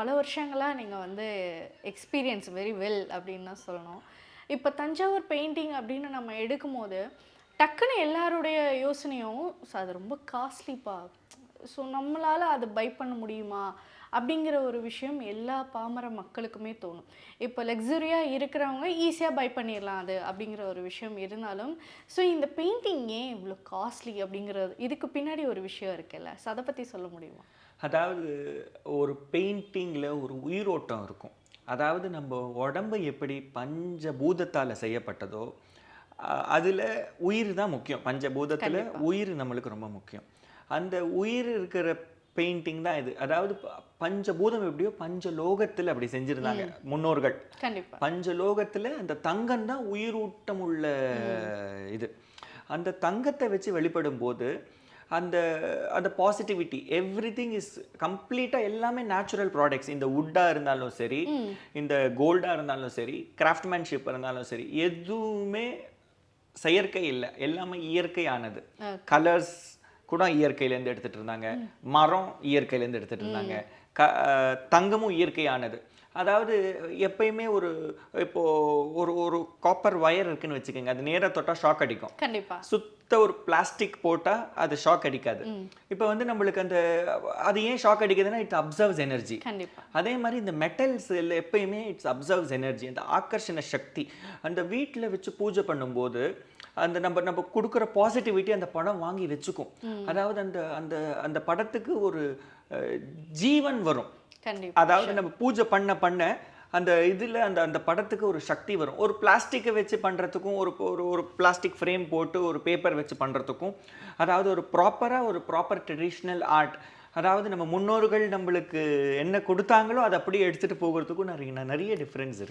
பல வருஷங்களாக நீங்கள் வந்து எக்ஸ்பீரியன்ஸ் வெரி வெல் அப்படின்னு தான் சொல்லணும். இப்போ தஞ்சாவூர் பெயிண்டிங் அப்படின்னு நம்ம எடுக்கும்போது டக்குன்னு எல்லாருடைய யோசனையும் அது ரொம்ப காஸ்ட்லிப்பா, ஸோ நம்மளால் அதை பை பண்ண முடியுமா அப்படிங்கிற ஒரு விஷயம் எல்லா பாமர மக்களுக்குமே தோணும். இப்போ லக்ஸுரியாக இருக்கிறவங்க ஈஸியாக பை பண்ணிடலாம் அது அப்படிங்கிற ஒரு விஷயம் இருந்தாலும், ஸோ இந்த பெயிண்டிங் ஏன் இவ்வளோ காஸ்ட்லி அப்படிங்கிறது இதுக்கு பின்னாடி ஒரு விஷயம் இருக்குல்ல, ஸோ அதை பற்றி சொல்ல முடியுமா? அதாவது ஒரு பெயிண்டிங்கில் ஒரு உயிரோட்டம் இருக்கும். அதாவது நம்ம உடம்பு எப்படி பஞ்சபூதத்தால் செய்யப்பட்டதோ அதில் உயிர் தான் முக்கியம். பஞ்சபூதத்தில் உயிர் நம்மளுக்கு ரொம்ப முக்கியம். அந்த உயிர் இருக்கிற பெயிண்டிங் தான் இது. அதாவது பஞ்சபூதம் எப்படியோ பஞ்சலோகத்தில் அப்படி செஞ்சுருந்தாங்க முன்னோர்கள். பஞ்சலோகத்தில் அந்த தங்கம் தான் உயிரூட்டம் உள்ள இது. அந்த தங்கத்தை வச்சு வெளிப்படும் போது அந்த அந்த பாசிட்டிவிட்டி எவ்ரிதிங் இஸ் கம்ப்ளீட்டாக எல்லாமே நேச்சுரல் ப்ராடக்ட்ஸ். இந்த வுட்டாக இருந்தாலும் சரி, இந்த கோல்டாக இருந்தாலும் சரி, கிராஃப்ட்மேன்ஷிப் இருந்தாலும் சரி, எதுவுமே செயற்கை இல்லை, எல்லாமே இயற்கையானது. கலர்ஸ் கூட இயற்கையிலேருந்து எடுத்துகிட்டு இருந்தாங்க, மரம் இயற்கையிலேருந்து எடுத்துகிட்டு இருந்தாங்க, தங்கமும் இயற்கையானது. அதாவது எப்பயுமே இப்போ ஒரு காப்பர் வயர் இருக்குன்னு வச்சுக்கோங்க, அது நேராக தொட்டால் ஷாக் அடிக்கும். கண்டிப்பாக. சுத்த ஒரு பிளாஸ்டிக் போட்டால் அது ஷாக் அடிக்காது. இப்போ வந்து நம்மளுக்கு அது ஏன் ஷாக் அடிக்குதுன்னா இட்ஸ் அப்சர்வ்ஸ் எனர்ஜி. அதே மாதிரி இந்த மெட்டல்ஸ் எப்பயுமே இட்ஸ் அப்சர்வ்ஸ் எனர்ஜி. அந்த ஆக்கர்ஷண சக்தி அந்த வீட்டில் வச்சு பூஜை பண்ணும்போது அந்த நம்ம கொடுக்குற பாசிட்டிவிட்டி அந்த படம் வாங்கி வச்சுக்கும். அதாவது அந்த அந்த அந்த படத்துக்கு ஒரு ஜீவன் வரும். அதாவது நம்ம பூஜை பண்ண அந்த இதில் அந்த படத்துக்கு ஒரு சக்தி வரும். ஒரு பிளாஸ்டிக்கை வச்சு பண்ணுறதுக்கும் ஒரு பிளாஸ்டிக் ஃப்ரேம் போட்டு ஒரு பேப்பர் வச்சு பண்ணுறதுக்கும், அதாவது ஒரு ப்ராப்பர் ட்ரெடிஷ்னல் ஆர்ட், அதாவது நம்ம முன்னோர்கள் நம்மளுக்கு என்ன கொடுத்தாங்களோ அதை அப்படியே எடுத்துகிட்டு போகிறதுக்கும் நிறைய டிஃப்ரென்ஸ் இருக்குது.